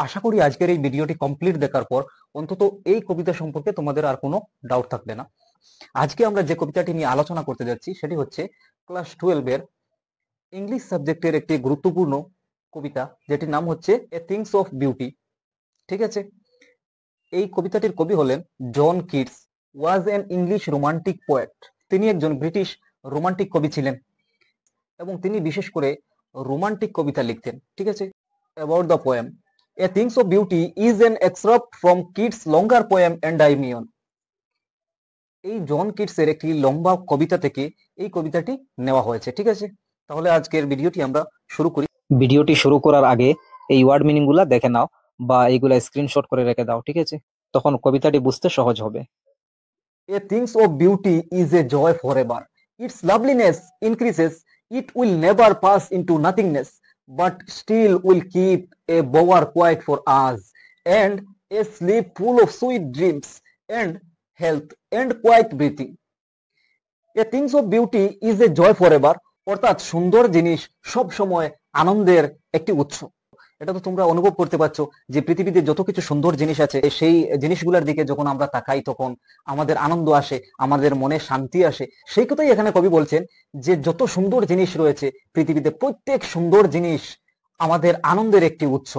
আশা করি আজকের এই ভিডিওটি কমপ্লিট দেখার পর অন্তত এই কবিতা সম্পর্কে তোমাদের আর কোনো ডাউট থাকবে না। আজকে আমরা যে কবিতাটি নিয়ে আলোচনা করতে যাচ্ছি সেটি হচ্ছে ক্লাস 12 এর ইংলিশ সাবজেক্টের একটি গুরুত্বপূর্ণ কবিতা, যেটির নাম হচ্ছে এ থিংস অফ বিউটি। ঠিক আছে, এই কবিতাটির কবি হলেন John Keats, was an English romantic poet. তিনি একজন ব্রিটিশ রোমান্টিক কবি ছিলেন এবং তিনি বিশেষ করে রোমান্টিক কবিতা লিখতেন। ঠিক আছে, about the poem a things of beauty is an extract from Keats longer poem Endymion. এই জন কিটসের একটি লম্বা কবিতা থেকে এই কবিতাটি নেওয়া হয়েছে। ঠিক আছে, তাহলে আজকের ভিডিওটি আমরা শুরু করি। ভিডিওটি শুরু করার আগে এই ওয়ার্ড মিনিং গুলা দেখে নাও বা এইগুলা স্ক্রিনশট করে রেখে দাও। ঠিক আছে, তখন কবিতাটি বুঝতে সহজ হবে। A things of beauty is a joy forever. Its loveliness increases. It will never pass into nothingness, but still will keep a bower quiet for us, and a sleep full of sweet dreams, and health, and quiet breathing. A things of beauty is a joy forever. অর্থাৎ সুন্দর জিনিস সব সময় আনন্দের একটি উৎস। এটা তো তোমরা অনুভব করতে পারছো যে পৃথিবীতে যত কিছু সুন্দর জিনিস আছে সেই জিনিসগুলোর দিকে যখন আমরা তাকাই তখন আমাদের আনন্দ আসে, আমাদের মনে শান্তি আসে। সেই কথাই এখানে কবি বলছেন যে যত সুন্দর জিনিস রয়েছে পৃথিবীতে, প্রত্যেক সুন্দর জিনিস আমাদের আনন্দের একটি উৎস।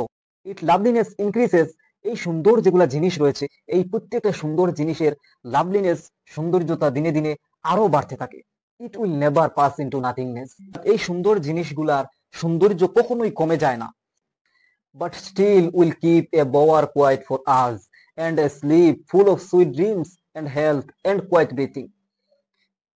ইট লাভলিনেস ইনক্রিজেস। এই সুন্দর যেগুলা জিনিস রয়েছে, এই প্রত্যেকটা সুন্দর জিনিসের লাভলিনেস, সৌন্দর্যতা দিনে দিনে আরো বাড়তে থাকে। It will never pass into nothingness. এই সুন্দর জিনিসগুলার সৌন্দর্য কখনোই কমে যায় না, but still will keep a bower quiet for us, and a sleep full of sweet dreams, and health, and quiet breathing.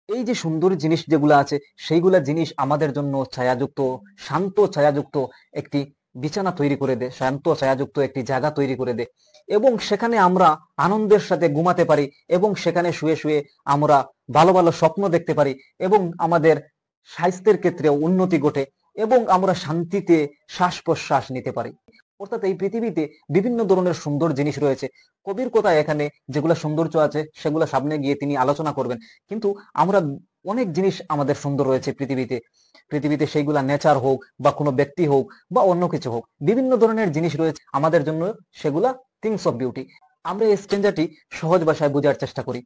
এই যে সুন্দর জিনিস যেগুলো আছে সেইগুলা জিনিস আমাদের জন্য ছায়াযুক্ত, শান্ত ছায়াযুক্ত একটি বিছানা তৈরি করে দেয়, শান্ত ছায়াযুক্ত একটি জায়গা তৈরি করে দেয়, এবং সেখানে আমরা আনন্দের সাথে ঘুমাতে পারি, এবং সেখানে শুয়ে শুয়ে আমরা ভালো ভালো স্বপ্ন দেখতে পারি, এবং আমাদের স্বাস্থ্যের ক্ষেত্রে উন্নতি ঘটে, এবং আমরা শান্তিতে শ্বাস প্রশ্বাস নিতে পারি। অর্থাৎ এই পৃথিবীতে বিভিন্ন ধরনের সুন্দর জিনিস রয়েছে। কবির কথা এখানে যেগুলা সৌন্দর্য আছে সেগুলা সামনে গিয়ে তিনি আলোচনা করবেন, কিন্তু আমরা অনেক জিনিস আমাদের সুন্দর রয়েছে পৃথিবীতে। পৃথিবীতে সেইগুলা নেচার হোক বা কোনো ব্যক্তি হোক বা অন্য কিছু হোক, বিভিন্ন ধরনের জিনিস রয়েছে আমাদের জন্য, সেগুলা থিংস অফ বিউটি। আমরা এই স্ট্যান্ডার্ডটি সহজ ভাষায় বোঝার চেষ্টা করি।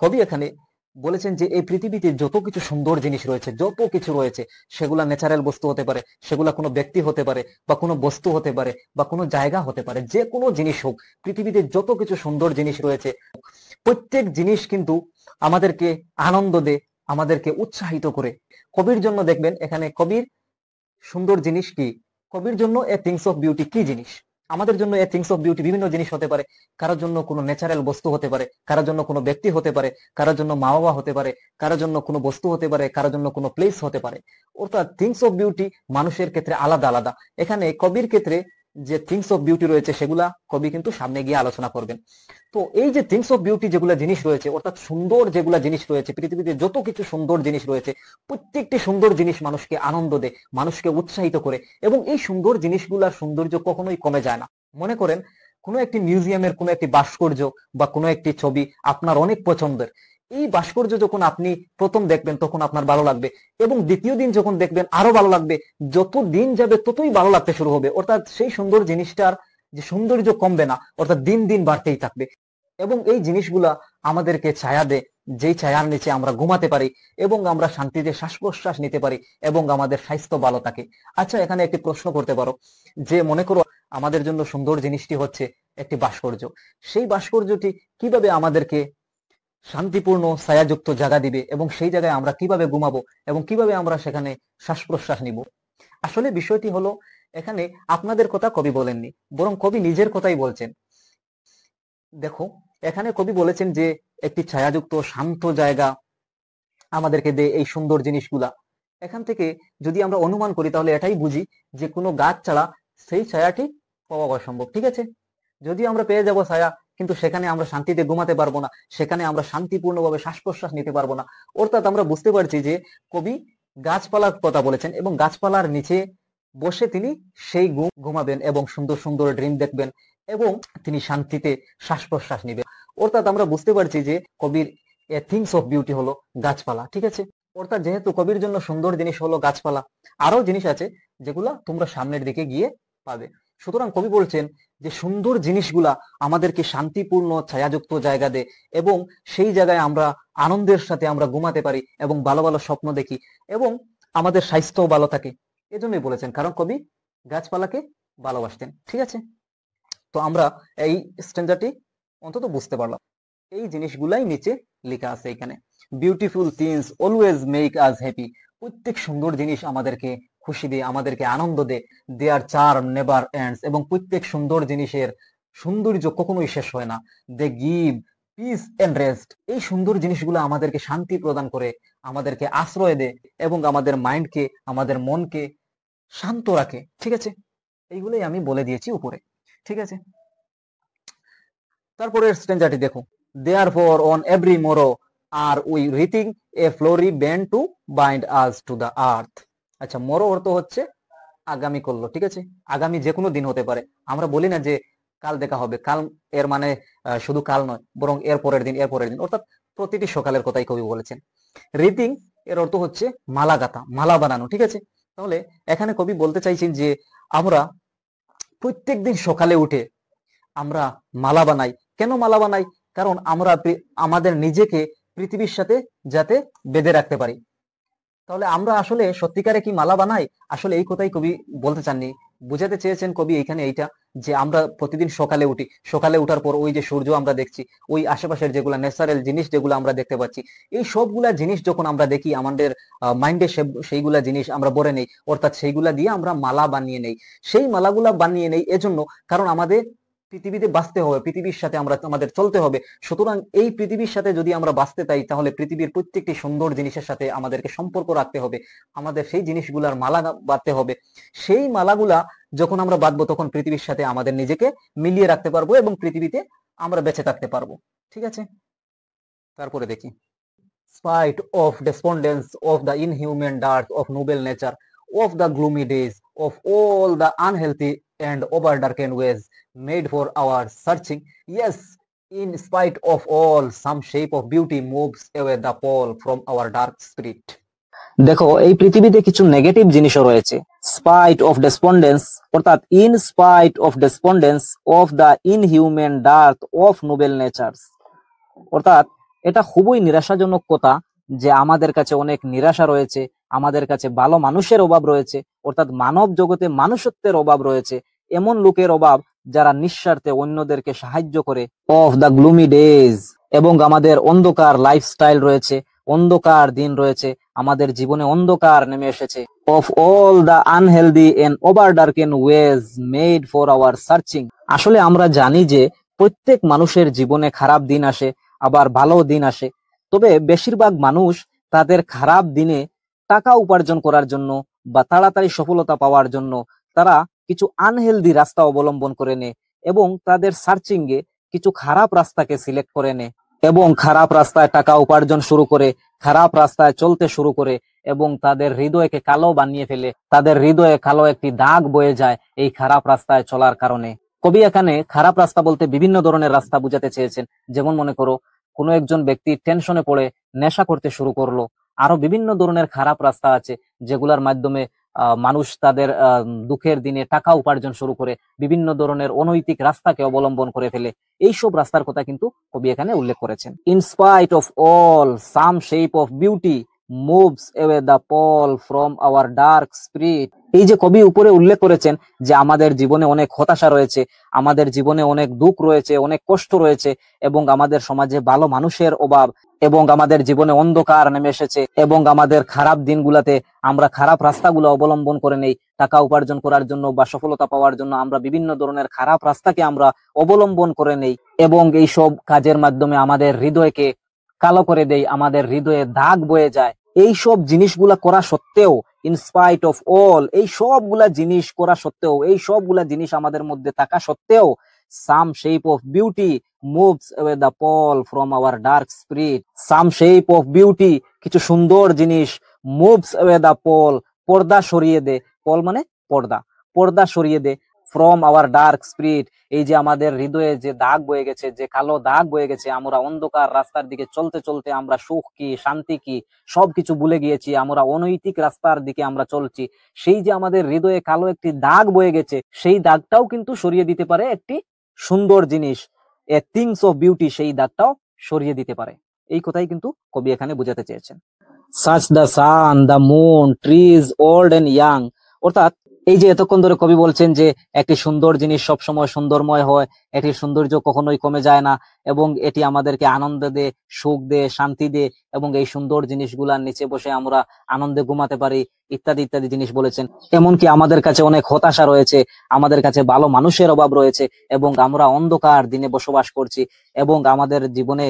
কবি এখানে বলেছেন যে এই পৃথিবীতে যত কিছু সুন্দর জিনিস রয়েছে, যত কিছু রয়েছে, সেগুলা ন্যাচারাল বস্তু হতে পারে, সেগুলা কোনো ব্যক্তি হতে পারে, বা কোনো বস্তু হতে পারে, বা কোনো জায়গা হতে পারে, যে কোনো জিনিস হোক, পৃথিবীতে যত কিছু সুন্দর জিনিস রয়েছে প্রত্যেক জিনিস কিন্তু আমাদেরকে আনন্দ দেয়, আমাদেরকে উৎসাহিত করে। কবির জন্য দেখবেন এখানে কবির সুন্দর জিনিস কি, কবির জন্য এ থিংস অফ বিউটি কি জিনিস। আমাদের জন্য এ থিংস অফ বিউটি বিভিন্ন জিনিস হতে পারে। কারোর জন্য কোনো ন্যাচারাল বস্তু হতে পারে, কারোর জন্য কোনো ব্যক্তি হতে পারে, কারোর জন্য মা বাবা হতে পারে, কারোর জন্য কোনো বস্তু হতে পারে, কারোর জন্য কোনো প্লেস হতে পারে। অর্থাৎ থিংস অফ বিউটি মানুষের ক্ষেত্রে আলাদা আলাদা। এখানে কবির ক্ষেত্রে যে থিংস অফ বিউটি রয়েছে সেগুলা কবি কিন্তু সামনে গিয়ে আলোচনা করবেন। তো এই যে থিংস অফ বিউটি যেগুলা জিনিস রয়েছে, অর্থাৎ সুন্দর যেগুলা জিনিস রয়েছে পৃথিবীতে, যত কিছু সুন্দর জিনিস রয়েছে, প্রত্যেকটি সুন্দর জিনিস মানুষকে আনন্দ দেয়, মানুষকে উৎসাহিত করে, এবং এই সুন্দর জিনিসগুলার সৌন্দর্য কখনোই কমে যায় না। মনে করেন কোনো একটি মিউজিয়ামের কোনো একটি ভাস্কর্য বা কোনো একটি ছবি আপনার অনেক পছন্দের। এই ভাস্কর্য যখন আপনি প্রথম দেখবেন তখন আপনার ভালো লাগবে, এবং দ্বিতীয় দিন যখন দেখবেন আরো ভালো লাগবে, যত দিন যাবে ততই ভালো লাগতে শুরু হবে। অর্থাৎ সেই সুন্দর জিনিসটার যে সৌন্দর্য কমবে না, অর্থাৎ দিন দিন বাড়তেই থাকবে। এবং এই জিনিসগুলা আমাদেরকে ছায়া দেয়, যেই ছায়ার নিচে আমরা ঘুমাতে পারি, এবং আমরা শান্তিতে শ্বাস প্রশ্বাস নিতে পারি, এবং আমাদের স্বাস্থ্য ভালো থাকে। আচ্ছা, এখানে একটি প্রশ্ন করতে পারো যে মনে করো আমাদের জন্য সুন্দর জিনিসটি হচ্ছে একটি ভাস্কর্য। সেই ভাস্কর্যটি কিভাবে আমাদেরকে শান্তিপূর্ণ ছায়াযুক্ত জায়গা দিবে, এবং সেই জায়গায় আমরা কিভাবে ঘুমাবো, এবং কিভাবে আমরা সেখানে শ্বাস প্রশ্বাস নিব। আসলে বিষয়টি হলো, এখানে আপনাদের কথা কবি বলেননি, বরং কবি নিজের কথাই বলছেন। দেখো, এখানে কবি বলেছেন যে একটি ছায়াযুক্ত শান্ত জায়গা আমাদেরকে দেয় এই সুন্দর জিনিসগুলা। এখান থেকে যদি আমরা অনুমান করি তাহলে এটাই বুঝি যে কোনো গাছ ছাড়া সেই ছায়াটি পাওয়া অসম্ভব। ঠিক আছে, যদিও আমরা পেয়ে যাব ছায়া, কিন্তু সেখানে আমরা শান্তিতে ঘুমাতে পারবো না, সেখানে আমরা শান্তিপূর্ণভাবে শ্বাস প্রশ্বাস নিতে পারবো না। অর্থাৎ আমরা বুঝতে পারছি যে কবি গাছপালার কথা বলেছেন, এবং গাছপালার নিচে বসে তিনি সেই ঘুমাবেন, এবং সুন্দর সুন্দর ড্রিম দেখবেন, এবং তিনি শান্তিতে শ্বাস প্রশ্বাস নিবেন। অর্থাৎ আমরা বুঝতে পারছি যে কবির এ থিংস অফ বিউটি হলো গাছপালা। ঠিক আছে, অর্থাৎ যেহেতু কবির জন্য সুন্দর জিনিস হলো গাছপালা, আরো জিনিস আছে যেগুলা তোমরা সামনের দিকে গিয়ে পাবে। সুতরাং কবি বলছেন যে সুন্দর জিনিসগুলা আমাদেরকে শান্তিপূর্ণ ছায়াযুক্ত জায়গা দেয় এবং সেই জায়গায় আমরা আনন্দের সাথে আমরা ঘুমাতে পারি এবং ভালো ভালো স্বপ্ন দেখি এবং আমাদের স্বাস্থ্যও ভালো থাকে। এজন্যই বলেছেন, কারণ কবি গাছপালাকে ভালোবাসতেন। ঠিক আছে, তো আমরা এই স্ট্যান্ডারটি অন্তত বুঝতে পারলাম। এই জিনিসগুলাই নিচে লেখা আছে এখানে। বিউটিফুল থিংস অলওয়েজ মেক আস হ্যাপি। প্রত্যেক সুন্দর জিনিস আমাদেরকে খুশি দেয়, আমাদেরকে আনন্দ দেয়। দেয়ার চার্ম নেভার এন্ডস, এবং প্রত্যেক সুন্দর জিনিসের সৌন্দর্য কখনোই শেষ হয় না। They give peace and rest. এই সুন্দর জিনিসগুলো আমাদেরকে শান্তি প্রদান করে, আমাদেরকে আশ্রয় দেয় এবং আমাদের মাইন্ডকে, আমাদের মনকে শান্ত রাখে। ঠিক আছে, এইগুলোই আমি বলে দিয়েছি উপরে। ঠিক আছে, তারপরের স্ট্যান্ডারটি দেখো। Therefore on every morrow are we wreathing a flowery band to bind us to the earth। আচ্ছা, মরো অর্থ হচ্ছে আগামী করলো। ঠিক আছে, আগামী যে কোনো দিন হতে পারে। আমরা বলি না যে কাল দেখা হবে, কাল এর মানে শুধু কাল নয়, বরং এর পরের দিন, এর পরের দিন, অর্থাৎ প্রতিটি সকালের কথাই কবি বলেছেন। রিদিং এর অর্থ হচ্ছে মালা গাঁথা, মালা বানানো। ঠিক আছে, তাহলে এখানে কবি বলতে চাইছেন যে আমরা প্রত্যেক দিন সকালে উঠে আমরা মালা বানাই। কেন মালা বানাই? কারণ আমরা আমাদের নিজেকে পৃথিবীর সাথে যাতে বেঁধে রাখতে পারি। তাহলে আমরা আসলে সত্যিকারে কি মালা বানাই? আসলে এই কথাই কবি বলতে চাননি। বুঝাতে চেয়েছেন কবি এইখানে এইটা, যে আমরা প্রতিদিন সকালে উঠি, সকালে উঠার পর ওই যে সূর্য আমরা দেখছি, ওই আশেপাশের যেগুলা ন্যাচারাল জিনিস যেগুলো আমরা দেখতে পাচ্ছি, এই সবগুলা জিনিস যখন আমরা দেখি আমাদের মাইন্ডে সেইগুলা জিনিস আমরা বরে নেই, অর্থাৎ সেইগুলা দিয়ে আমরা মালা বানিয়ে নেই। সেই মালাগুলা বানিয়ে নেই এজন্য, কারণ আমাদের পৃথিবীতে বাঁচতে হবে, পৃথিবীর সাথে আমাদের চলতে হবে। সুতরাং এই পৃথিবীর সাথে যদি আমরা বাঁচতে চাই, তাহলে পৃথিবীর প্রত্যেকটি সুন্দর জিনিসের সাথে আমাদেরকে সম্পর্ক রাখতে হবে, আমাদের সেই জিনিসগুলার মালা বাঁধতে হবে। সেই মালাগুলা যখন আমরা বাঁধবো, তখন পৃথিবীর সাথে আমাদের নিজেকে মিলিয়ে রাখতে পারবো এবং পৃথিবীতে আমরা বেঁচে থাকতে পারবো। ঠিক আছে, তারপরে দেখি। Spite of despondence of the inhuman dearth of noble nature, of the gloomy days, of all the unhealthy and overdarkened ways made for our searching, yes, in spite of all, some shape of beauty moves away the pall from our dark spirit। দেখো, এই পৃথিবীতে কিছু negative জিনিসও রয়েছে। Spite of despondence অর্থাৎ in spite of despondence of the inhuman dearth of noble natures, অর্থাৎ এটা খুবই নিরাশাজনক কথা যে আমাদের কাছে অনেক নিরাশা রয়েছে, আমাদের কাছে ভালো মানুষের অভাব রয়েছে, অর্থাৎ মানব জগতে মানুষত্বের অভাব রয়েছে, এমন লোকের অভাব যারা নিঃস্বার্থে অন্যদেরকে সাহায্য করে। অফ দ্য গ্লুমি ডেজ, এবং আমাদের অন্ধকার লাইফস্টাইল রয়েছে, অন্ধকার দিন রয়েছে, আমাদের জীবনে অন্ধকার নেমে এসেছে। Of all the unhealthy and over darken ways made for our searching. আসলে আমরা জানি যে প্রত্যেক মানুষের জীবনে খারাপ দিন আসে, আবার ভালো দিন আসে। তবে বেশিরভাগ মানুষ তাদের খারাপ দিনে টাকা উপার্জন করার জন্য বা তাড়াতাড়ি সফলতা পাওয়ার জন্য তারা কিছু আনহেলদি রাস্তা অবলম্বন করে নেয় এবং তাদের সার্চিং এ কিছু খারাপ রাস্তাকে সিলেক্ট করে নেয় এবং খারাপ রাস্তায় টাকা উপার্জন শুরু করে, খারাপ রাস্তায় চলতে শুরু করে এবং তাদের হৃদয়কে কালো বানিয়ে ফেলে। তাদের হৃদয়ে কালো একটি দাগ বয়ে যায় এই খারাপ রাস্তায় চলার কারণে। কবি এখানে খারাপ রাস্তা বলতে বিভিন্ন ধরনের রাস্তা বুঝাতে চেয়েছেন। যেমন মনে করো, কোনো একজন ব্যক্তি টেনশনে পড়ে নেশা করতে শুরু করলো। আরো বিভিন্ন ধরনের খারাপ রাস্তা আছে যেগুলোর মাধ্যমে মানুষ তাদের দুঃখের দিনে টাকা উপার্জন শুরু করে, বিভিন্ন ধরনের অনৈতিক রাস্তাকে অবলম্বন করে ফেলে। এইসব রাস্তার কথা কিন্তু কবি এখানে উল্লেখ করেছেন। In spite of all, some shape of beauty moves away the pall from our dark spirit. এই যে কবি উপরে উল্লেখ করেছেন যে আমাদের জীবনে অনেক হতাশা রয়েছে, আমাদের জীবনে অনেক দুঃখ রয়েছে, অনেক কষ্ট রয়েছে এবং আমাদের সমাজে ভালো মানুষের অভাব এবং আমাদের জীবনে অন্ধকার নেমে এসেছে এবং আমাদের খারাপ দিনগুলাতে আমরা খারাপ রাস্তাগুলো অবলম্বন করে নেই। টাকা উপার্জন করার জন্য বা সফলতা পাওয়ার জন্য আমরা বিভিন্ন ধরনের খারাপ রাস্তাকে আমরা অবলম্বন করে নেই এবং এই সব কাজের মাধ্যমে আমাদের হৃদয়কে কালো করে দেই, আমাদের হৃদয়ে দাগ বয়ে যায়। এই সব জিনিসগুলা করা সত্ত্বেও, ইন স্পাইট অফ অল, এই সবগুলা জিনিস করা সত্ত্বেও, এই সবগুলা জিনিস আমাদের মধ্যে থাকা সত্ত্বেও, some shape of beauty moves away the pall from our dark spirit. Some shape of beauty, কিছু সুন্দর জিনিস, মুভস অ্যাওয়ে দ্য পল, পর্দা সরিয়ে দে। পল মানে পর্দা, পর্দা সরিয়ে দে। ফ্রম আওয়ার ডার্ক স্পিরিট, এই যে আমাদের হৃদয়ে যে দাগ বয়ে গেছে, যে কালো দাগ বয়ে গেছে, আমরা অন্ধকার রাস্তার দিকে চলতে চলতে আমরা সুখ কি শান্তি কি সবকিছু ভুলে গিয়েছি, আমরা অনৈতিক রাস্তার দিকে আমরা চলছি। সেই যে আমাদের হৃদয়ে কালো একটি দাগ বয়ে গেছে, সেই দাগটাও কিন্তু সরিয়ে দিতে পারে একটি সুন্দর জিনিস, এ থিংস অফ বিউটি, সেই দাগটাও সরিয়ে দিতে পারে। এই কথাই কিন্তু কবি এখানে বোঝাতে চেয়েছেন। Such the sun, the moon, trees old and young. অর্থাৎ এই যে এতক্ষণ ধরে কবি বলছেন যে একটি সুন্দর জিনিস সবসময় সুন্দরময় হয়, এটির সৌন্দর্য কখনোই কমে যায় না, এবং এটি আমাদেরকে আনন্দ দেয়, সুখ দেয়, শান্তি দেয়, এবং এই সুন্দর জিনিসগুলার নিচে বসে আমরা আনন্দে ঘুমাতে পারি, ইত্যাদি ইত্যাদি জিনিস বলেছেন। এমনকি আমাদের কাছে অনেক হতাশা রয়েছে, আমাদের কাছে ভালো মানুষের অভাব রয়েছে, এবং আমরা অন্ধকার দিনে বসবাস করছি, এবং আমাদের জীবনে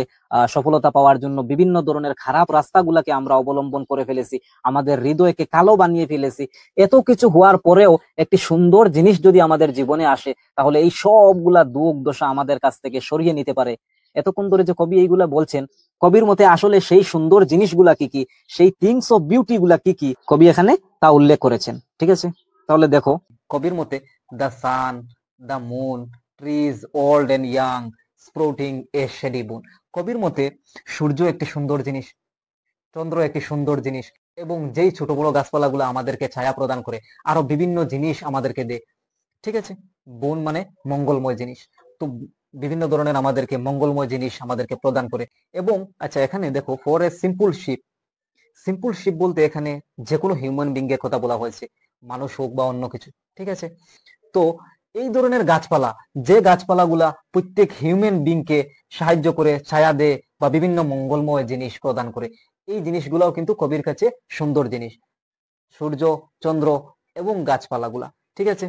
সফলতা পাওয়ার জন্য বিভিন্ন ধরনের খারাপ রাস্তাগুলাকে আমরা অবলম্বন করে ফেলেছি, আমাদের হৃদয়কে কালো বানিয়ে ফেলেছি। এত কিছু হওয়ার পরেও একটি সুন্দর জিনিস যদি আমাদের জীবনে আসে, তাহলে এই সবগুলা দুঃখ দশা আমাদের কাছ থেকে সরিয়ে নিতে পারে। এতক্ষণ ধরে যে কবি এইগুলা বলছেন, কবির মতে আসলে সেই সুন্দর জিনিসগুলা কি কি, সেই থিংস অফ বিউটি গুলা কি কি, কবি এখানে তা উল্লেখ করেছেন। ঠিক আছে, তাহলে দেখো কবির মতে the sun, the moon, trees old and young, sprouting a shady boon. কবির মতে সূর্য একটি সুন্দর জিনিস, চন্দ্র একটি সুন্দর জিনিস, এবং যেই ছোট বড় গাছপালাগুলো আমাদেরকে ছায়া প্রদান করে, আরো বিভিন্ন জিনিস আমাদেরকে দেয়। ঠিক আছে, বন মানে মঙ্গলময় জিনিস, তো বিভিন্ন ধরনের আমাদেরকে মঙ্গলময় জিনিস আমাদেরকে প্রদান করে। এবং আচ্ছা এখানে দেখো, for a simple sheep, simple sheep বলতে এখানে যে কোনো হিউম্যান বিং এর কথা বলা হয়েছে, মানুষ হোক বা অন্য কিছু। ঠিক আছে, তো এই ধরনের গাছপালা, যে গাছপালাগুলা প্রত্যেক হিউম্যান বিং কে সাহায্য করে, ছায়া দেয় বা বিভিন্ন মঙ্গলময় জিনিস প্রদান করে, এই জিনিসগুলাও কিন্তু কবির কাছে সুন্দর জিনিস, সূর্য, চন্দ্র এবং গাছপালাগুলা। ঠিক আছে,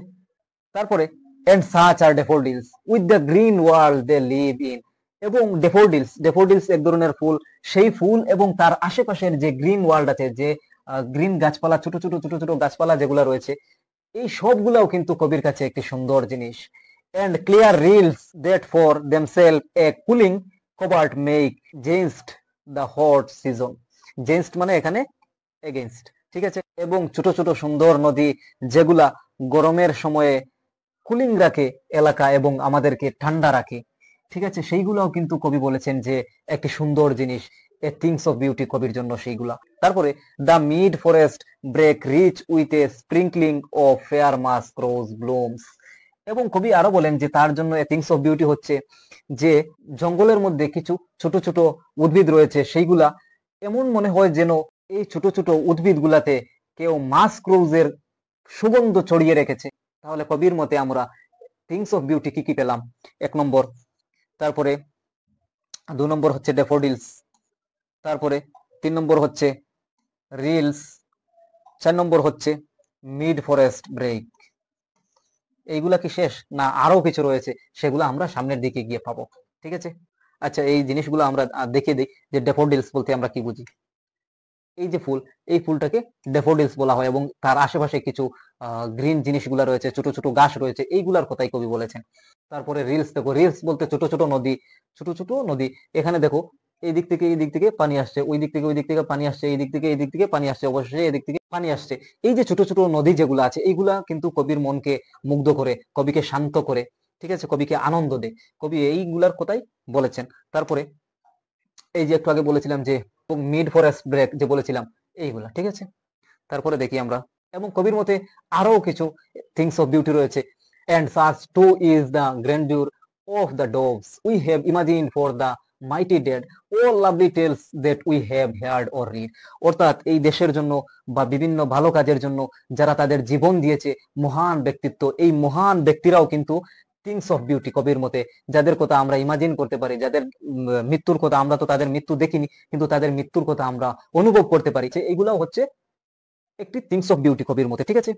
তারপরে and such are daffodils with the green world they live in। এবং ডেফোডিলস, ডেফোডিলস এক ধরনের ফুল, সেই ফুল এবং তার আশেপাশের যে গ্রিন ওয়ার্ল্ড আছে, যে গ্রিন গাছপালা, ছোট ছোট ছোট ছোট গাছপালা যেগুলো রয়েছে, এই সবগুলাও কিন্তু কবির কাছে একটি সুন্দর জিনিস। and clear rills that for themselves a cooling covert make against the hot season। against মানে এখানে এগেইনস্ট। ঠিক আছে, এবং ছোট ছোট সুন্দর নদী যেগুলা গরমের সময়ে কুলিং রাখে এলাকা এবং আমাদেরকে ঠান্ডা রাখে। ঠিক আছে, সেইগুলাও কিন্তু কবি বলেছেন যে একটি সুন্দর জিনিস, এ থিংস অফ বিউটি কবির জন্য সেইগুলা। তারপরে the mid forest brake rich with a sprinkling of fair musk rose blooms. এবং কবি আরো বলেন যে তার জন্য এ থিংস অফ বিউটি হচ্ছে যে জঙ্গলের মধ্যে কিছু ছোট ছোট উদ্ভিদ রয়েছে, সেইগুলা এমন মনে হয় যেন এই ছোট ছোট উদ্ভিদ গুলাতে কেউ মাস্ক রোজের সুগন্ধ ছড়িয়ে রেখেছে। তাহলে কবির মতে আমরা থিংস অফ বিউটি কি কি পেলাম? 1 নম্বর, তারপরে 2 নম্বর হচ্ছে ড্যাফোডিলস, তারপরে 3 নম্বর হচ্ছে রিলস, 4 নম্বর হচ্ছে মিড ফরেস্ট ব্রেক। এইগুলা কি শেষ? না আরো কিছু রয়েছে, সেগুলো আমরা সামনের দিকে গিয়ে পাবো। ঠিক আছে, আচ্ছা এই জিনিসগুলো আমরা দেখে দিই যে ড্যাফোডিলস বলতে আমরা কি বুঝি। এই যে ফুল, এই ফুলটাকে ড্যাফোডিলস বলা হয়, এবং তার আশেপাশে কিছু গ্রিন জিনিসগুলা রয়েছে, ছোট ছোট গাছ রয়েছে, এইগুলার কথাই কবি বলেছেন। তারপরে রিলস, দেখো রিলস বলতে ছোট ছোট নদী, ছোট ছোট নদী। এখানে দেখো এই দিক থেকে এই দিক থেকে পানি আসছে, ওই দিক থেকে ওই দিক থেকে পানি আসছে, এই দিক থেকে এই দিক থেকে পানি আসছে, অবশ্যই এই দিক থেকে পানি আসছে। এই যে ছোট ছোট নদী যেগুলো আছে, এইগুলা কিন্তু কবির মনকে মুগ্ধ করে, কবিকে শান্ত করে। ঠিক আছে, কবিকে আনন্দ দেয়, কবি এইগুলার কথাই বলেছেন। তারপরে এই যে একটু আগে বলেছিলাম যে মিড ফরেস্ট ব্রেক যে বলেছিলাম, এইগুলা। ঠিক আছে, তারপরে দেখি আমরা, এবং কবির মতে আরো কিছু থিংস অফ বিউটি রয়েছে। and such too is the grandeur of the doves we have imagined for the mighty dead, all lovely tales that we have heard or read। অর্থাৎ এই দেশের জন্য বা বিভিন্ন ভালো কাজের জন্য যারা তাদের জীবন দিয়েছে, মহান ব্যক্তিত্ব, এই মহান ব্যক্তিরাও কিন্তু থিংস অফ বিউটি কবির মতে, যাদের কথা আমরা ইমাজিন করতে পারি, যাদের মৃত্যুর কথা, আমরা তো তাদের মৃত্যু দেখিনি, কিন্তু তাদের মৃত্যুর কথা আমরা অনুভব করতে পারি, এইগুলাও হচ্ছে একটি থিংস অফ বিউটি কবির মতে। ঠিক আছে,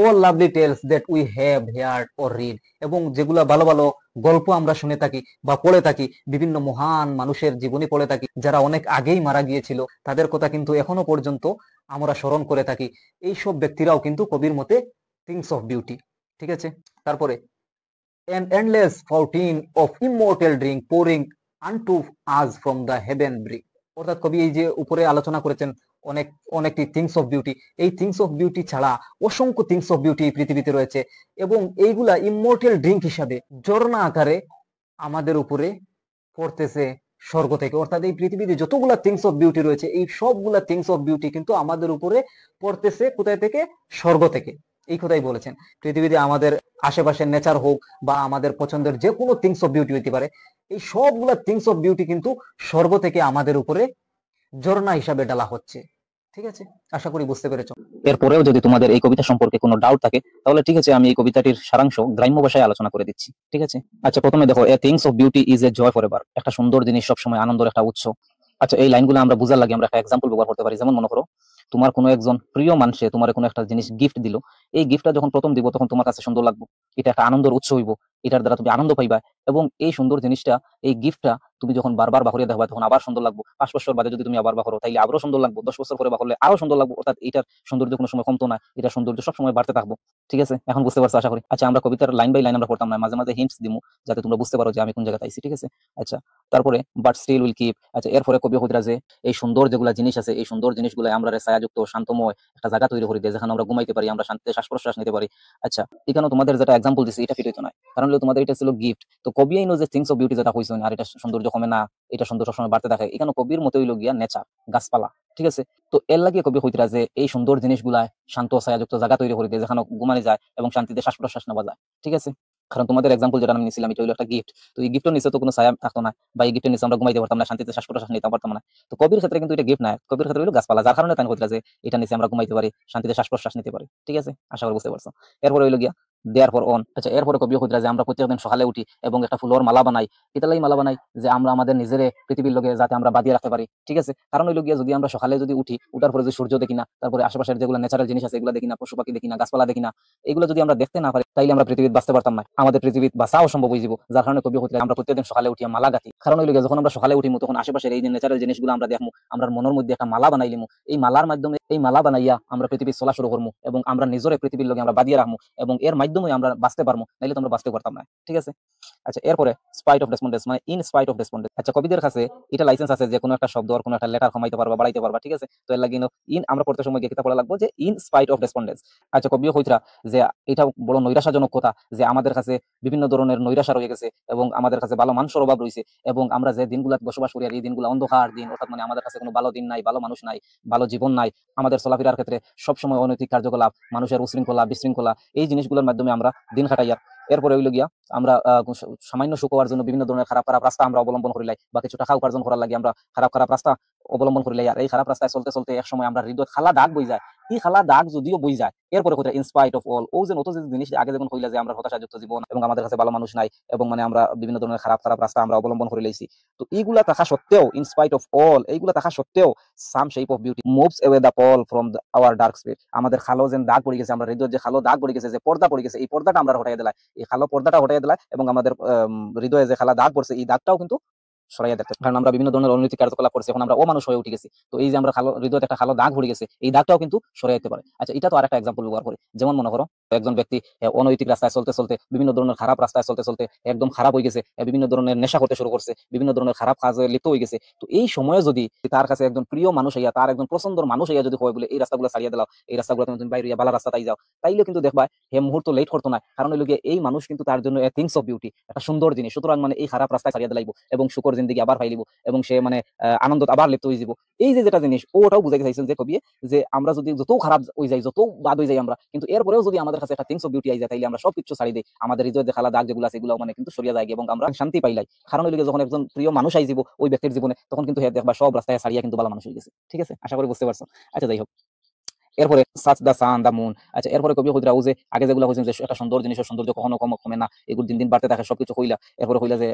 all lovely tales that we have heard or read। এবং যেগুলা ভালো ভালো গল্প আমরা শুনে থাকি বা পড়ে থাকি, বিভিন্ন মহান মানুষের জীবনী পড়ে থাকি, যারা অনেক আগেই মারা গিয়েছিল, তাদের কথা কিন্তু এখনো পর্যন্ত আমরা স্মরণ করে থাকি, এই সব ব্যক্তিরাও কিন্তু কবির মতে থিংস অফ বিউটি। ঠিক আছে, তারপরে an endless fountain of immortal drink pouring unto us from the heaven brick। অর্থাৎ কবি এই যে উপরে আলোচনা করেছেন অনেক অনেকটি থিংস অফ বিউটি। এই থিংস অফ বিউটি ছাড়া অসংখ্য থিংস অফ বিউটি এই পৃথিবীতে রয়েছে, এবং এইগুলা ইমমর্টাল ড্রিঙ্ক হিসাবে ঝর্ণা আকারে আমাদের উপরে পড়তেছে স্বর্গ থেকে। অর্থাৎ এই পৃথিবীতে যতগুলা থিংস অফ বিউটি রয়েছে, এই সবগুলা থিংস অফ বিউটি কিন্তু আমাদের উপরে পড়তেছে কোথায় থেকে? স্বর্গ থেকে। এই কথাই বলেছেন। পৃথিবীতে আমাদের আশেপাশের নেচার হোক বা আমাদের পছন্দের যে কোনো থিংস অফ বিউটি হইতে পারে, এই সবগুলা থিংস অফ বিউটি কিন্তু স্বর্গ থেকে আমাদের উপরে ঝর্ণা হিসাবে ডালা হচ্ছে। ঠিক আছে, আশা করি বুঝতে পেরেছো। এরপরেও যদি তোমাদের এই কবিতা সম্পর্কে কোনো ডাউট থাকে তাহলে ঠিক আছে, আমি এই কবিতাটির সারাংশ গ্রাম্য ভাষায় আলোচনা করে দিচ্ছি। ঠিক আছে, আচ্ছা প্রথমে দেখো, a things of beauty is a joy for ever. একটা সুন্দর জিনিস সবসময় আনন্দের একটা উৎস। আচ্ছা, এই লাইনগুলো আমরা বুঝার লাগে আমরা একটা এক্সাম্পল ব্যবহার করতে পারি। যেমন মনে করো, তোমার কোনো একজন প্রিয় মানুষে তোমার কোনো একটা জিনিস গিফট দিল। এই গিফটটা যখন প্রথম দিব তখন তোমার কাছে সুন্দর লাগবে, এটা একটা আনন্দের উৎস হইব, এটার দ্বারা তুমি আনন্দ পাইবা। এবং এই সুন্দর জিনিসটা, এই গিফটটা তুমি যখন বারবার বাহরিয়ে দেখবা তখন আবার সুন্দর লাগবে। 5 বছর বাদে যদি তুমি আবার বাহরো তাইলে আরো সুন্দর লাগবে, 10 বছর পরে বাহরলে আরো সুন্দর লাগবে। অর্থাৎ এটার সৌন্দর্য কোনো সময় কমতো না, এটা সৌন্দর্য সবসময় বাড়তে থাকবো। ঠিক আছে, এখন বুঝতে পারছো আশা করি। আচ্ছা, আমরা কবিতার লাইন বাই লাইন আমরা পড়তাম না, মাঝে মাঝে হিন্টস দিমু যাতে তোমরা বুঝতে পারো যে আমি কোন জায়গায় আইছি। ঠিক আছে, আচ্ছা তারপরে বাট স্টিল উইল কিপ। আচ্ছা, এরপরে কবি কইরা যে এই সুন্দর যেগুলা জিনিস আছে, এই সুন্দর জিনিসগুলো আমরা ছায়াযুক্ত শান্তময় একটা জায়গা তৈরি করে দেয় যেখানে আমরা ঘুমাইতে পারি, আমরা শান্তিতে শ্বাস প্রশ্বাস নিতে পারি। আচ্ছা, এখানে তোমাদের যেটা এক্সাম্পল দিছি এটা ফিট হইতো না, কারণ হলো তোমাদের এটা ছিল গিফট। তো কবি আইনো যে থিংস অফ বিউটি যেটা কইছেন, আর এটা সৌন্দর্য কমে না, এটা সৌন্দর্য সবসময় বাড়তে থাকে, এখানে কবির মতো হইলো গিয়া নেচার, গাছপালা। ঠিক আছে, তো এর লাগিয়ে কবি কইতরা যে এই সুন্দর জিনিসগুলা শান্ত ছায়াযুক্ত জায়গা তৈরি করে দেয় যেখানে ঘুমানো যায় এবং শান্তিতে শ্বাস প্রশ্বাস নেওয়া যায়। ঠিক আছে, কারণ তোমাদের এক্সাম্পল যেটা আমি নিছিলাম এটা হলো একটা গিফট। তো এই গিফটের নিচে তো কোনো ছায়া থাকতো না, বা এই গিফটের নিচে আমরা ঘুমাইতে পারতাম না, শান্তিতে শ্বাস প্রশ্বাস নিতে পারতাম না। তো কবির ক্ষেত্রে কিন্তু এটা গিফট না, কবির ক্ষেত্রে হলো গাছপালা, যার কারণে তাই কইতরা যে এটা নিচে আমরা ঘুমাইতে পারি, শান্তিতে শ্বাস প্রশ্বাস নিতে পারি। ঠিক আছে, আশা করি বুঝতে পারছো। এরপরে হইলো গিয়া দেয়ার ফর অন। আচ্ছা, এরপরে কবি কইতরা যে আমরা প্রত্যেকদিন সকালে উঠি এবং একটা ফুলের মালা বানাই। কিতালাই মালা বানাই যে আমরা আমাদের নিজের পৃথিবীর লগে যাতে আমরা বাঁধিয়ে রাখতে পারি। ঠিক আছে, কারণ হইলো গিয়া যদি আমরা সকালে যদি উঠি, উঠার পরে যদি সূর্য দেখি না, তারপরে আশেপাশের যেগুলো ন্যাচারাল জিনিস আছে এগুলো দেখি না, পশু পাখি দেখি না, গাছপালা দেখি না, এগুলো যদি আমরা দেখতে না পারি তাইলে আমরা পৃথিবীতে বাঁচতে পারতাম না, আমাদের পৃথিবীতে বাঁচাও সম্ভব হয়ে যাব। যার কারণে কবি কইতরা আমরা প্রত্যেকদিন সকালে উঠিয়া মালা গাঁথি। কারণ হইলো গিয়া যখন আমরা সকালে উঠিমু তখন আশেপাশের এই যে ন্যাচারাল জিনিসগুলো আমরা দেখমু, আমরা মনের মধ্যে একটা মালা বানাই লিমু। এই মালার মাধ্যমে, এই মালা বানাইয়া আমরা পৃথিবী চলা শুরু করবো এবং আমরা নিজের পৃথিবীর লগে আমরা বাঁধিয়ে রাখবো এবং এর মাধ্যমে আমরা বাঁচতে পারবো, নাইলে তো আমরা বাঁচতে পারতাম না। ঠিক আছে, আচ্ছা এরপরে স্পাইট অফ রেসপন্ডেন্স, মানে ইন স্পাইট অফ রেসপন্ডেন্স। আচ্ছা, কবিদের কাছে এটা লাইসেন্স আছে যে কোনো একটা শব্দ আর কোনো একটা লেটার কমাইতে পারবা, বাড়াইতে পারবা। ঠিক আছে, তো এর লাগি ইন আমরা পড়তে সময় গিয়ে পড়া লাগবো যে ইন স্পাইট অফ রেসপন্ডেন্স। আচ্ছা, কবিও কইতরা যে এটা বড় নৈরাশাজনক কথা যে আমাদের কাছে বিভিন্ন ধরনের নৈরাশা রয়ে গেছে এবং আমাদের কাছে ভালো মানুষের অভাব রয়েছে, এবং আমরা যে দিনগুলা বসবাস করি আর এই দিনগুলো অন্ধকার দিন, অর্থাৎ মানে আমাদের কাছে কোনো ভালো দিন নাই, ভালো মানুষ নাই, ভালো জীবন নাই। আমাদের চলাফেরার ক্ষেত্রে সবসময় অনৈতিক কার্যকলাপ, মানুষের উশৃঙ্খলা বিশৃঙ্খলা, এই জিনিসগুলোর মাধ্যমে আমরা দিন কাটাই। আর এরপরে হইলো গিয়া আমরা সামান্য সুখ হওয়ার জন্য বিভিন্ন ধরনের খারাপ খারাপ রাস্তা আমরা অবলম্বন করি লাই, বা কিছু টাকা উপার্জন করার লাগে আমরা খারাপ খারাপ রাস্তা অবলম্বন করি লাই। আর এই খারাপ রাস্তায় চলতে চলতে এক সময় আমরা হৃদয় খালা দাগ বই যায়। এই খালা দাগ যদিও বই যায়, এরপরে কোথায় ইনস্পাইট অফ অল, ও যে নতুন যে জিনিস আগে যেমন কইলা যে আমরা হতাশাযুক্ত জীবন এবং আমাদের কাছে ভালো মানুষ নাই এবং মানে আমরা বিভিন্ন ধরনের খারাপ খারাপ রাস্তা আমরা অবলম্বন করে লাইছি, তো এইগুলা থাকা সত্ত্বেও, ইনস্পাইট অফ অল এইগুলা থাকা সত্ত্বেও, some shape of beauty moves away the pall from our dark spirit. আমাদের খালো যে দাগ পড়ে গেছে, আমরা হৃদয় যে খালো দাগ পড়ে গেছে, যে পর্দা পড়ে গেছে, এই পর্দাটা আমরা হটাই দিলাই, এই খালো পর্দাটা হটাই দিলাই এবং আমাদের হৃদয়ে যে খালা দাগ পড়ছে এই দাগটাও কিন্তু সরাইয়া দেখতে, কারণ আমরা বিভিন্ন ধরনের অনৈতিক কার্যকলাপ করছি, এখন আমরা অমানুষ হয়ে উঠে গেছি। তো এই যে আমরা হৃদয়তে একটা কালো দাগ পড়ে গেছে, এই দাগটাও কিন্তু সরাইতে পারে। আচ্ছা, এটা তো আরেকটা এক্সাম্পল ব্যবহার করি। যেমন মনে করো একজন ব্যক্তি অনৈতিক রাস্তায় চলতে চলতে, বিভিন্ন ধরনের খারাপ রাস্তায় চলতে চলতে একদম খারাপ হয়ে গেছে, বিভিন্ন ধরনের নেশা করতে শুরু করছে, বিভিন্ন ধরনের খারাপ কাজে লিপ্ত হয়ে গেছে। তো এই সময়ে যদি তার কাছে একজন প্রিয় মানুষ হইয়া, তার একজন পছন্দের মানুষ হইয়া যদি হয় বলে এই রাস্তাগুলো ছাড়িয়ে দিলাও, এই রাস্তাগুলো তুমি বাইরে ভালো রাস্তা তাই যাও, তাইলে কিন্তু দেখবা হে মুহূর্ত লেট করতো না, কারণ হইলো গিয়ে এই মানুষ কিন্তু তার জন্য থিংস অফ বিউটি, একটা সুন্দর জিনিস। সুতরাং মানে এই খারাপ রাস্তায় ছাড়িয়ে দিলাইব এবং শুকর জিন্দিগি আবার পাইলিব এবং সে মানে আনন্দ আবার লিপ্ত হয়ে যাব। এই যে যেটা জিনিস ওটাও বুঝাইতে চাইছেন যে কবি, যে আমরা যদি যত খারাপ হয়ে যাই, যত বাদ হয়ে যাই আমরা, কিন্তু এরপরেও যদি আমাদের কাছে একটা থিংস অফ বিউটি আই যায় তাইলে আমরা সবকিছু ছাড়ি দিই, আমাদের হৃদয় যে খালা দাগ যেগুলো আছে এগুলো মানে কিন্তু সরিয়ে যায় এবং আমরা শান্তি পাইলাই। কারণ হইলে যখন একজন প্রিয় মানুষ আই যাব ওই ব্যক্তির জীবনে, তখন কিন্তু দেখবা সব রাস্তায় ছাড়িয়ে কিন্তু ভালো মানুষ হয়ে গেছে। ঠিক আছে, আশা করি বুঝতে পারছো। আচ্ছা, যাই হোক, এরপরে such the San the moon. আচ্ছা, এরপরে কবি কইরা যে আগে যেগুলো হইছেন যে একটা সুন্দর জিনিসের সৌন্দর্য কখনো কমে না, এগুলো দিন দিন বাড়তে থাকে, সবকিছু কইলা। এরপরে কইলা যে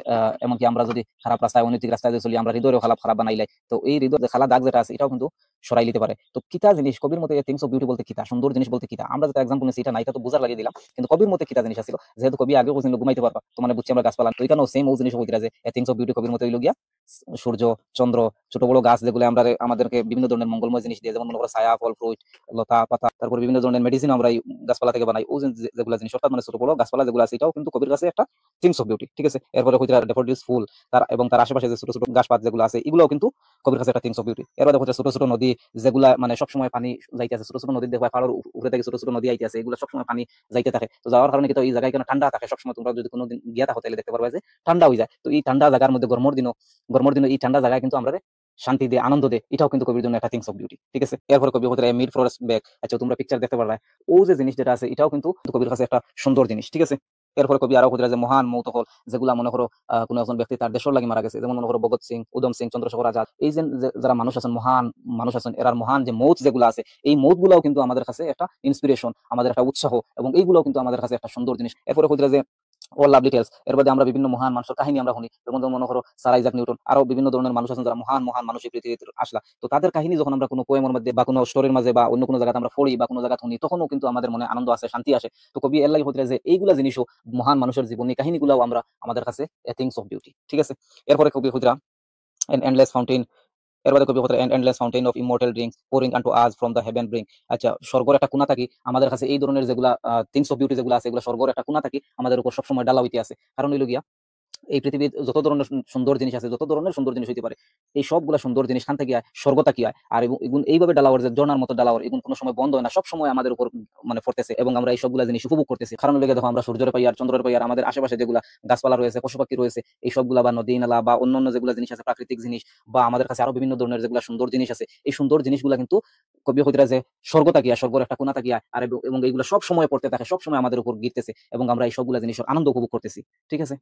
এমনকি আমরা যদি খারাপ রাস্তায় অনৈতিক রাস্তায় যদি চলি, আমরা হৃদয়েও খারাপ খারাপ বানাইলাই, তো এই হৃদয় যে খালা দাগ যেটা আছে এটাও কিন্তু সরাই নিতে পারে। তো কিতা জিনিস কবির মতে থিংস অফ বিউটি বলতে কিতা, সুন্দর জিনিস বলতে কিতা, আমরা যেটা এক্সাম্পল নিছি এটা নাই, এটা তো বুঝার লাগিয়ে দিলাম, কিন্তু কবির মতে কিতা জিনিস আছিল, যেহেতু কবি আগেও বলছিল ঘুমাইতে পারবা, তো মানে বুঝছি আমরা গাছপালা, তো এখানেও সেম ও জিনিস কইরা যে থিংস অফ বিউটি কবির মতে হইল গিয়া সূর্য, চন্দ্র, ছোট বড় গাছ যেগুলো আমরা আমাদেরকে বিভিন্ন ধরনের মঙ্গলময় জিনিস দিয়ে, যেমন মনে করো ছায়া, ফল, ফ্রুট, লতা পাতা, তারপর বিভিন্ন ধরনের মেডিসিন আমরা এই গাছপালা থেকে বানাই। ও যেগুলা জিনিস অর্থাৎ মানে ছোট বড় গাছপালা যেগুলো আছে এটাও কিন্তু কবির কাছে একটা থিংস অফ বিউটি, ঠিক আছে। এরপরে হইতে ড্যাফোডিলস ফুল তার এবং তার আশেপাশে যে ছোট ছোট গাছপাত যেগুলো আছে এগুলোও কিন্তু কবির কাছে একটা থিংস অফ বিউটি। এরপরে হচ্ছে ছোট ছোট নদী যেগুলা মানে সবসময় পানি যাইতেছে, ছোট ছোট নদী দেখবা পাহাড়ের উপরে থেকে ছোট ছোট নদী আইতেছে, এগুলো সবসময় পানি যাইতে থাকে। তো যাওয়ার কারণে কিন্তু এই জায়গায় কেন ঠান্ডা থাকে সবসময়, তোমরা যদি কোনোদিন গিয়া থাকো তাহলে দেখতে পারবা যে ঠান্ডা হয়ে যায়। তো এই ঠান্ডা জায়গার মধ্যে গরমের দিনও এই ঠান্ডা জায়গায় কিন্তু আমরা শান্তি দেয়, আনন্দ দেয়, এটাও কিন্তু কবির জন্য একটা থিংস অফ বিউটি, ঠিক আছে। এরপর কবি হতে মিড ফরেস্ট ব্যাগ, আচ্ছা তোমরা পিকচার দেখতে পারবা, ও যে জিনিস যেটা আছে এটাও কিন্তু কবির কাছে একটা সুন্দর জিনিস, ঠিক আছে। এরপরে কবি আরো যে মহান মৌতহল যেগুলা মনে করো কোনো একজন ব্যক্তি তার দেশের লাগি মারা গেছে, যেমন মনে করো ভগৎ সিং, উধম সিং, চন্দ্রশেখর আজাদ, এই যে যারা মানুষ আছেন মহান মানুষ আছেন, এরার মহান যে মৌত যেগুলো আছে এই মৌত গুলাও কিন্তু আমাদের কাছে একটা ইন্সপিরেশন, আমাদের একটা উৎসাহ, এবং এইগুলোও কিন্তু আমাদের কাছে একটা সুন্দর জিনিস। এরপরে কবি যে ও লাভ ডিটেলস, এর মধ্যে আমরা বিভিন্ন মহান মানুষের কাহিনী আমরা শুনি, যেমন মনে করো স্যার আইজাক নিউটন, আরো বিভিন্ন ধরনের মানুষ আছেন যারা মহান মহান মানুষ এই পৃথিবীতে আসলা। তো তাদের কাহিনী যখন আমরা কোনো পোয়েমের মধ্যে বা কোনো স্টোরির মাঝে বা অন্য কোনো জায়গাতে আমরা পড়ি বা কোনো জায়গা শুনি, তখনও কিন্তু আমাদের মনে আনন্দ আসে, শান্তি আসে। তো কবি এর লাগে হতে যে এইগুলা জিনিসও মহান মানুষের জীবনী কাহিনীগুলাও আমরা আমাদের কাছে থিংস অফ বিউটি, ঠিক আছে। এরপরে কবি হুদরা এন এন্ডলেস ফাউন্টেন, এরপরে কবি হতে endless fountain of immortal drinks pouring আনটু us from the haven bring. আচ্ছা স্বর্গের একটা কোণা থাকি আমাদের কাছে এই ধরনের যেগুলা থিংস অফ বিউটি যেগুলো আছে এগুলো স্বর্গের একটা কোণা থাকি আমাদের উপর সবসময় ডালা হইতে আছে। কারণ হইল গিয়া এই পৃথিবীর যত ধরনের সুন্দর জিনিস আছে, যত ধরনের সুন্দর জিনিস হইতে পারে, এই সবগুলা সুন্দর জিনিস খান থেকে স্বর্গতা কি হয়। আর এগুন এইভাবে ডালাওয়ার যে ঝর্ণার মতো ডালাওয়ার এগুন কোনো সময় বন্ধ হয় না, সব সময় আমাদের উপর মানে পড়তেছে এবং আমরা এই সবগুলা জিনিস উপভোগ করতেছি। কারণ লেগে দেখো আমরা সূর্যের পাই আর চন্দ্রের পাই আর আমাদের আশেপাশে যেগুলা গাছপালা রয়েছে, পশু পাখি রয়েছে, এই সবগুলা বা নদী নালা বা অন্যান্য যেগুলা জিনিস আছে প্রাকৃতিক জিনিস, বা আমাদের কাছে আরো বিভিন্ন ধরনের যেগুলা সুন্দর জিনিস আছে, এই সুন্দর জিনিসগুলা কিন্তু কবি হইতরা যে স্বর্গ তাকিয়া, স্বর্গের একটা কোণা তাকিয়া আর এবং এইগুলো সব সময় পড়তে থাকে, সব সময় আমাদের উপর গিরতেছে এবং আমরা এই সবগুলা জিনিসের আনন্দ উপভোগ করতেছি, ঠিক আছে।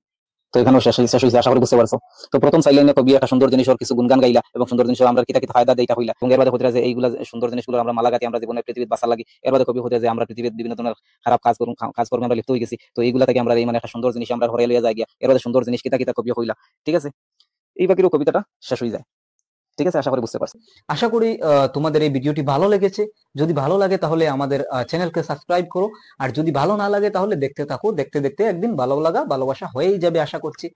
তো এখানেও শেষ হয়েছে, আশা করি বুঝতে পারছো। তো প্রথম সাইলাইনে কবি একটা সুন্দর জিনিসের কিছু গুণগান গাইলা এবং সুন্দর জিনিসের আমরা কিতা কিতা ফায়দা দেইটা হইলা, এবং এর বাদে হতে যে এইগুলা সুন্দর জিনিসগুলো আমরা মালাগাতি আমরা জীবনে পৃথিবীতে বাঁচা লাগি। এর বাদে কবি হতে যে আমরা পৃথিবীর বিভিন্ন ধরনের খারাপ কাজকর্মে আমরা লিপ্ত হয়ে গেছি, তো এইগুলা থেকে আমরা এই মানে একটা সুন্দর জিনিস আমরা ঘরে লইয়া যাই গিয়া, এর বাদে সুন্দর জিনিস কিতা কিতা কবি হইলা, ঠিক আছে। এই বাকিরও কবিতাটা শেষ হয়ে যায়, ঠিক আছে। আশা করি বুঝতে পারছো। আশা করি তোমাদের এই ভিডিওটি ভালো লেগেছে। যদি ভালো লাগে তাহলে আমাদের চ্যানেলকে সাবস্ক্রাইব করো, আর যদি ভালো না লাগে তাহলে দেখতে থাকো, দেখতে দেখতে একদিন ভালো লাগা ভালোবাসা হয়েই যাবে আশা করছি।